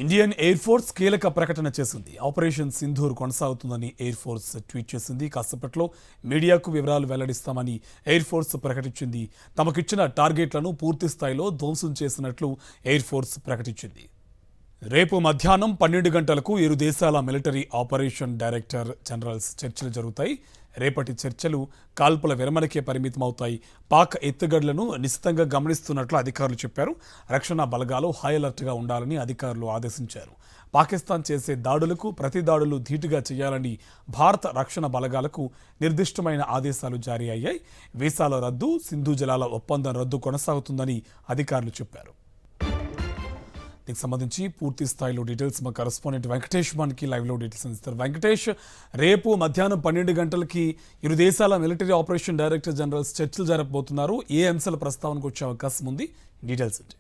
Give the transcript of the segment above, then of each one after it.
Indian air force కీలక ప్రకటన చేసింది. ఆపరేషన్ సింధూర్ కొనసాగుతుందని ఎయిర్ ఫోర్స్ ట్వీట్ చేసింది. కాసేపట్లో మీడియాకు వివరాలు వెల్లడిస్తామని ఎయిర్ ఫోర్స్ ప్రకటించింది. తమకిచ్చిన టార్గెట్లను పూర్తి స్థాయిలో ధ్వంసం చేసినట్లు ఎయిర్ ఫోర్స్ ప్రకటించింది. రేపు మధ్యాహ్నం 12 గంటలకు ఇరు దేశాల మిలిటరీ ఆపరేషన్ డైరెక్టర్ జనరల్స్ చర్చలు జరుగుతాయి. రేపటి చర్చలు కాల్పుల విరమణకే పరిమితమవుతాయి. పాక్ ఎత్తుగడలను నిశితంగా గమనిస్తున్నట్లు అధికారులు చెప్పారు. రక్షణ బలగాలు హై అలర్ట్గా ఉండాలని అధికారులు ఆదేశించారు. పాకిస్తాన్ చేసే దాడులకు ప్రతి దాడులు ధీటుగా చేయాలని భారత రక్షణ బలగాలకు నిర్దిష్టమైన ఆదేశాలు జారీ అయ్యాయి. వీసాల రద్దు, సింధు జలాల ఒప్పందం రద్దు కొనసాగుతుందని అధికారులు చెప్పారు. దీనికి సంబంధించి పూర్తి స్థాయిలో డీటెయిల్స్ మా కరెస్పాండెంట్ వెంకటేష్ మనకి లైవ్లో డీటెయిల్స్ అందిస్తారు. వెంకటేష్, రేపు మధ్యాహ్నం 12 గంటలకి ఇరు దేశాల మిలిటరీ ఆపరేషన్ డైరెక్టర్ జనరల్స్ చర్చలు జరపబోతున్నారు. ఏ అంశాల ప్రస్తావనకు వచ్చే అవకాశం ఉంది? డీటెయిల్స్ ఏంటి?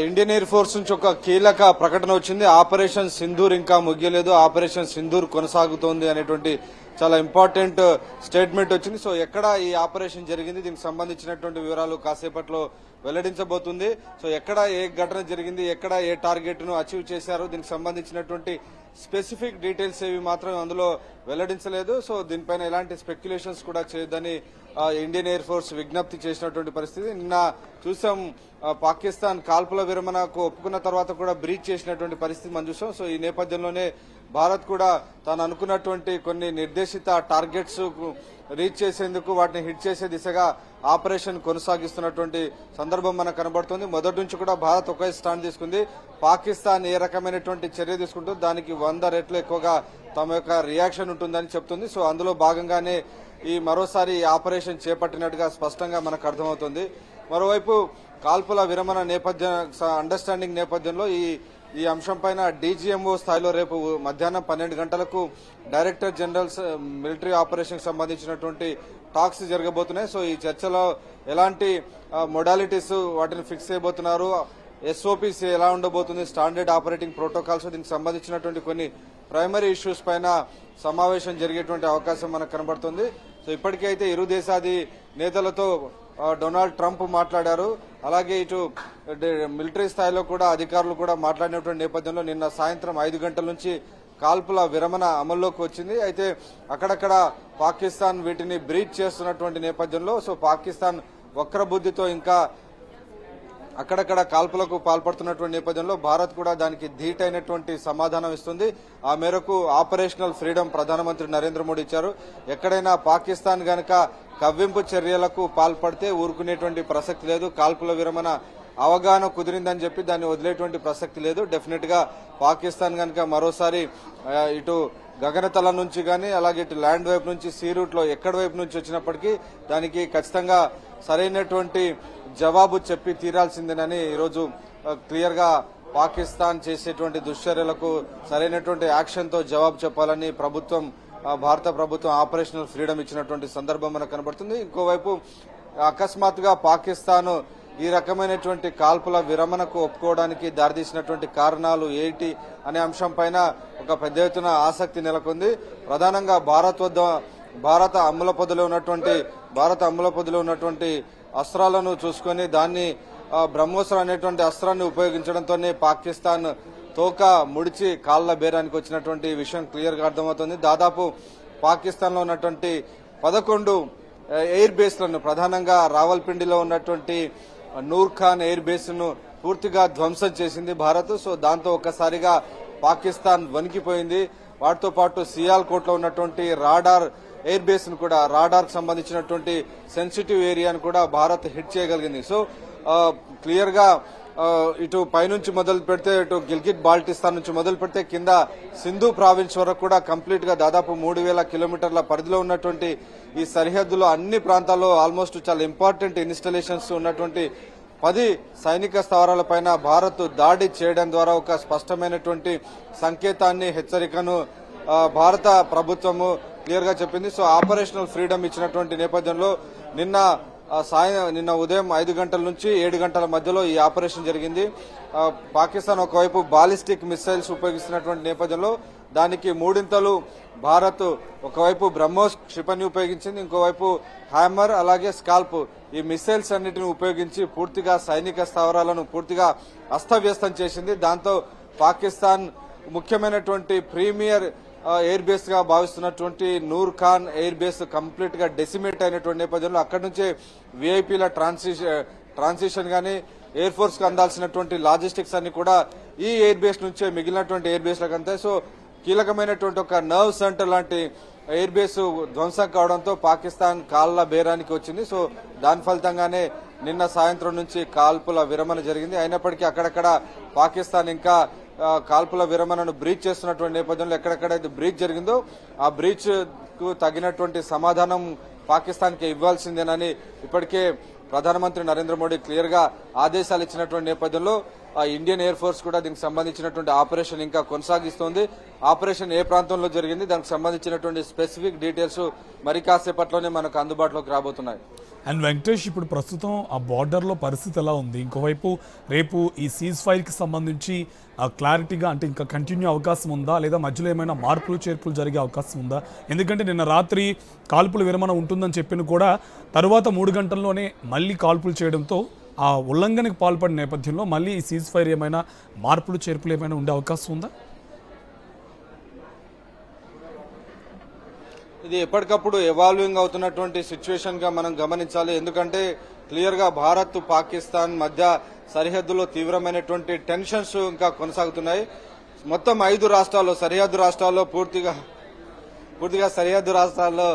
ఇండియన్ ఎయిర్ ఫోర్స్ నుంచి ఒక కీలక ప్రకటన వచ్చింది. ఆపరేషన్ సింధూర్ ఇంకా ముగియలేదు, ఆపరేషన్ సింధూర్ కొనసాగుతోంది అనేటువంటి చాలా ఇంపార్టెంట్ స్టేట్మెంట్ వచ్చింది. సో ఎక్కడ ఈ ఆపరేషన్ జరిగింది, దీనికి సంబంధించినటువంటి వివరాలు కాసేపట్లో వెల్లడించబోతుంది. సో ఎక్కడ ఏ ఘటన జరిగింది, ఎక్కడ ఏ టార్గెట్ ను అచీవ్ చేశారు, దీనికి సంబంధించినటువంటి స్పెసిఫిక్ డీటెయిల్స్ ఏవి మాత్రం అందులో వెల్లడించలేదు. సో దీనిపైన ఎలాంటి స్పెక్యులేషన్స్ కూడా చేయొద్దని ఇండియన్ ఎయిర్ ఫోర్స్ విజ్ఞప్తి చేసినటువంటి పరిస్థితి. నిన్న చూసాం, పాకిస్తాన్ కాల్పుల విరమణకు ఒప్పుకున్న తర్వాత కూడా బ్రీచ్ చేసినటువంటి పరిస్థితి మనం చూసాం. సో ఈ నేపథ్యంలోనే భారత్ కూడా తాను అనుకున్నటువంటి కొన్ని నిర్దేశిత టార్గెట్స్ రీచ్ చేసేందుకు, వాటిని హిట్ చేసే దిశగా ఆపరేషన్ కొనసాగిస్తున్నటువంటి సందర్భం మనకు కనబడుతుంది. మొదటి నుంచి కూడా భారత్ ఒకే స్టాండ్ తీసుకుంది. పాకిస్తాన్ ఏ రకమైనటువంటి చర్య తీసుకుంటుందో దానికి 100 రెట్లు ఎక్కువగా తమ యొక్క రియాక్షన్ ఉంటుందని చెప్తుంది. సో అందులో భాగంగానే ఈ మరోసారి ఆపరేషన్ చేపట్టినట్టుగా స్పష్టంగా మనకు అర్థమవుతుంది. మరోవైపు కాల్పుల విరమణ అండర్స్టాండింగ్ నేపథ్యంలో ఈ అంశంపైన డీజీఎంఓ స్థాయిలో రేపు మధ్యాహ్నం 12 గంటలకు డైరెక్టర్ జనరల్స్ మిలిటరీ ఆపరేషన్ సంబంధించినటువంటి టాక్స్ జరగబోతున్నాయి. సో ఈ చర్చలో ఎలాంటి మొడాలిటీస్ వాటిని ఫిక్స్ చేయబోతున్నారు, ఎస్ఓపీస్ ఎలా ఉండబోతుంది, స్టాండర్డ్ ఆపరేటింగ్ ప్రోటోకాల్స్, దీనికి సంబంధించినటువంటి కొన్ని ప్రైమరీ ఇష్యూస్ పైన సమావేశం జరిగేటువంటి అవకాశం మనకు కనబడుతుంది. సో ఇప్పటికైతే ఇరు దేశాది నేతలతో డొనాల్డ్ ట్రంప్ మాట్లాడారు. అలాగే ఇటు మిలిటరీ స్థాయిలో కూడా అధికారులు కూడా మాట్లాడినటువంటి నేపథ్యంలో నిన్న సాయంత్రం 5 గంటల నుంచి కాల్పుల విరమణ అమల్లోకి వచ్చింది. అయితే అక్కడక్కడ పాకిస్తాన్ వీటిని బ్రీచ్ చేస్తున్నటువంటి నేపథ్యంలో సో పాకిస్తాన్ వక్రబుద్ధితో ఇంకా అక్కడక్కడ కాల్పులకు పాల్పడుతున్నటువంటి నేపథ్యంలో భారత్ కూడా దానికి ధీటైనటువంటి సమాధానం ఇస్తుంది. ఆ మేరకు ఆపరేషనల్ ఫ్రీడమ్ ప్రధానమంత్రి నరేంద్ర మోడీ ఇచ్చారు. ఎక్కడైనా పాకిస్తాన్ గనక కవ్వింపు చర్యలకు పాల్పడితే ఊరుకునేటువంటి ప్రసక్తి లేదు. కాల్పుల విరమణ అవగాహన కుదిరిందని చెప్పి దాన్ని వదిలేటువంటి ప్రసక్తి లేదు. డెఫినెట్ గా పాకిస్తాన్ గనక మరోసారి ఇటు గగనతలం నుంచి గానీ అలాగే ఇటు ల్యాండ్ వైపు నుంచి సీ రూట్ లో ఎక్కడి వైపు నుంచి వచ్చినప్పటికీ దానికి ఖచ్చితంగా సరైనటువంటి జవాబు చెప్పి తీరాల్సిందేనని ఈరోజు క్లియర్ గా పాకిస్తాన్ చేసేటువంటి దుశ్చర్యలకు సరైనటువంటి యాక్షన్ తో జవాబు చెప్పాలని భారత ప్రభుత్వం ఆపరేషనల్ ఫ్రీడమ్ ఇచ్చినటువంటి సందర్భం మనకు కనబడుతుంది. ఇంకోవైపు అకస్మాత్తుగా పాకిస్తాన్ ఈ రకమైనటువంటి కాల్పుల విరమణకు ఒప్పుకోవడానికి దారితీసినటువంటి కారణాలు ఏంటి అనే అంశం పైన ఒక పెద్ద ఎత్తున ఆసక్తి నెలకొంది. ప్రధానంగా భారత అమ్ముల పొదిలో ఉన్నటువంటి అస్త్రాలను చూసుకుని దాన్ని బ్రహ్మోస్త్ర అనేటువంటి అస్త్రాన్ని ఉపయోగించడంతోనే పాకిస్తాన్ తోక ముడిచి కాళ్ల బేరానికి వచ్చినటువంటి విషయం క్లియర్ గా అర్థమవుతుంది. దాదాపు పాకిస్తాన్ లో ఉన్నటువంటి 11 ఎయిర్ బేస్లను, ప్రధానంగా రావల్పిండిలో ఉన్నటువంటి నూర్ ఖాన్ ఎయిర్ బేస్ ను పూర్తిగా ధ్వంసం చేసింది భారత్. సో దాంతో ఒక్కసారిగా పాకిస్తాన్ వణికిపోయింది. వాటితో పాటు సియాల్కోట్ లో ఉన్నటువంటి రాడార్ ఎయిర్ బేస్ ను కూడా, రాడార్ కు సంబంధించినటువంటి సెన్సిటివ్ ఏరియాను కూడా భారత్ హిట్ చేయగలిగింది. సో క్లియర్ గా ఇటు పైనుంచి మొదలు పెడితే ఇటు గిల్గిట్ బాల్టిస్తాన్ నుంచి మొదలు పెడితే కింద సింధు ప్రావిన్స్ వరకు కూడా కంప్లీట్ గా దాదాపు 3000 కిలోమీటర్ల పరిధిలో ఉన్నటువంటి ఈ సరిహద్దులో అన్ని ప్రాంతాల్లో ఆల్మోస్ట్ చాలా ఇంపార్టెంట్ ఇన్స్టాలేషన్స్ ఉన్నటువంటి 10 సైనిక స్థావరాలపైన భారత్ దాడి చేయడం ద్వారా ఒక స్పష్టమైనటువంటి సంకేతాన్ని, హెచ్చరికను భారత ప్రభుత్వము క్లియర్ గా చెప్పింది. సో ఆపరేషనల్ ఫ్రీడమ్ ఇచ్చినటువంటి నేపథ్యంలో నిన్న నిన్న ఉదయం 5 గంటల నుంచి 7 గంటల మధ్యలో ఈ ఆపరేషన్ జరిగింది. పాకిస్తాన్ ఒకవైపు బాలిస్టిక్ మిసైల్స్ ఉపయోగిస్తున్నటువంటి నేపథ్యంలో దానికి మూడింతలు భారత్ ఒకవైపు బ్రహ్మోస్ క్షిపణి ఉపయోగించింది, ఇంకోవైపు హ్యామర్ అలాగే స్కాల్ప్ ఈ మిసైల్స్ అన్నిటిని ఉపయోగించి పూర్తిగా సైనిక స్థావరాలను పూర్తిగా అస్తవ్యస్తం చేసింది. దాంతో పాకిస్తాన్ ముఖ్యమైనటువంటి ప్రీమియర్ ఎయిర్ బేస్ గా భావిస్తున్నటువంటి Nur Khan air base complete గా డెసిమేట్ అయినటువంటి నేపథ్యంలో అక్కడి నుంచే విఐపీల ట్రాన్సిషన్ గానీ ఎయిర్ ఫోర్స్ కు అందాల్సినటువంటి లాజిస్టిక్స్ అన్ని కూడా ఈ ఎయిర్ బేస్ నుంచే మిగిలినటువంటి ఎయిర్ బేస్ లకు అంతాయి. సో కీలకమైనటువంటి ఒక నర్వ్ సెంటర్ లాంటి ఎయిర్ బేస్ ధ్వంసం కావడంతో పాకిస్తాన్ కాళ్ల బేరానికి వచ్చింది. సో దాని ఫలితంగానే నిన్న సాయంత్రం నుంచి కాల్పుల విరమణ జరిగింది. అయినప్పటికీ అక్కడక్కడ పాకిస్తాన్ ఇంకా కాల్పుల విరమణను బ్రీచ్ చేస్తున్నటువంటి నేపథ్యంలో ఎక్కడెక్కడైతే బ్రీచ్ జరిగిందో ఆ బ్రీచ్ కు తగినటువంటి సమాధానం పాకిస్తాన్ కి ఇవ్వాల్సిందేనని ఇప్పటికే ప్రధానమంత్రి నరేంద్ర మోడీ క్లియర్ గా ఆదేశాలు ఇచ్చినటువంటి నేపథ్యంలో ఇండియన్ ఎయిర్ ఫోర్స్ కూడా దీనికి సంబంధించినటువంటి ఆపరేషన్ ఇంకా కొనసాగిస్తోంది. ఆపరేషన్ ఏ ప్రాంతంలో జరిగింది, దానికి సంబంధించినటువంటి స్పెసిఫిక్ డీటెయిల్స్ మరి కాసేపట్లోనే మనకు అందుబాటులోకి రాబోతున్నాయి. అండ్ వెంకటేష్, ఇప్పుడు ప్రస్తుతం ఆ బార్డర్లో పరిస్థితి ఎలా ఉంది? ఇంకోవైపు రేపు ఈ సీజ్ ఫైర్కి సంబంధించి క్లారిటీగా అంటే ఇంకా కంటిన్యూ అవకాశం ఉందా, లేదా మధ్యలో ఏమైనా మార్పులు చేర్పులు జరిగే అవకాశం ఉందా? ఎందుకంటే నిన్న రాత్రి కాల్పుల విరమణ ఉంటుందని చెప్పిన కూడా తరువాత 3 గంటల్లోనే మళ్ళీ కాల్పులు చేయడంతో ఆ ఉల్లంఘనకు పాల్పడిన నేపథ్యంలో మళ్ళీ ఈ సీజ్ ఫైర్ ఏమైనా మార్పులు చేర్పులు ఏమైనా ఉండే అవకాశం ఉందా? ఇది ఎప్పటికప్పుడు ఎవాల్వింగ్ అవుతున్నటువంటి సిచ్యువేషన్ గా మనం గమనించాలి. ఎందుకంటే క్లియర్ గా భారత్ పాకిస్తాన్ మధ్య సరిహద్దులో తీవ్రమైనటువంటి టెన్షన్స్ ఇంకా కొనసాగుతున్నాయి. మొత్తం 5 రాష్ట్రాల్లో సరిహద్దు రాష్ట్రాల్లో పూర్తిగా సరిహద్దు రాష్ట్రాల్లో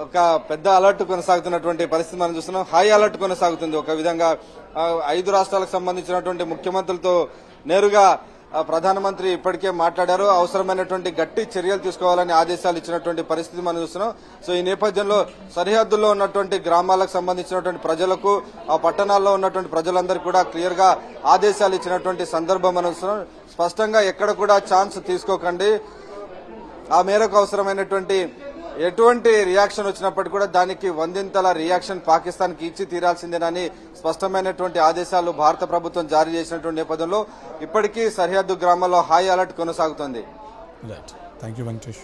ఒక పెద్ద అలర్ట్ కొనసాగుతున్నటువంటి పరిస్థితి మనం చూస్తున్నాం. హై అలర్ట్ కొనసాగుతుంది. ఒక విధంగా 5 రాష్ట్రాలకు సంబంధించినటువంటి ముఖ్యమంత్రులతో నేరుగా ప్రధానమంత్రి ఇప్పటికే మాట్లాడారు. అవసరమైనటువంటి గట్టి చర్యలు తీసుకోవాలని ఆదేశాలు ఇచ్చినటువంటి పరిస్థితి మనం చూస్తున్నాం. సో ఈ నేపథ్యంలో సరిహద్దుల్లో ఉన్నటువంటి గ్రామాలకు సంబంధించినటువంటి ప్రజలకు ఆ పట్టణాల్లో ఉన్నటువంటి ప్రజలందరికీ కూడా క్లియర్ గా ఆదేశాలు ఇచ్చినటువంటి సందర్భం మనం చూస్తున్నాం. స్పష్టంగా ఎక్కడ కూడా ఛాన్స్ తీసుకోకండి, ఆ మేరకు అవసరమైనటువంటి ఎటువంటి రియాక్షన్ వచ్చినప్పటికీ కూడా దానికి 100ల రియాక్షన్ పాకిస్తాన్ కి ఇచ్చి తీరాల్సిందేనని స్పష్టమైనటువంటి ఆదేశాలు భారత ప్రభుత్వం జారీ చేసినటువంటి నేపథ్యంలో ఇప్పటికీ సరిహద్దు గ్రామాల్లో హై అలర్ట్ కొనసాగుతోంది. Thank you Venkatesh.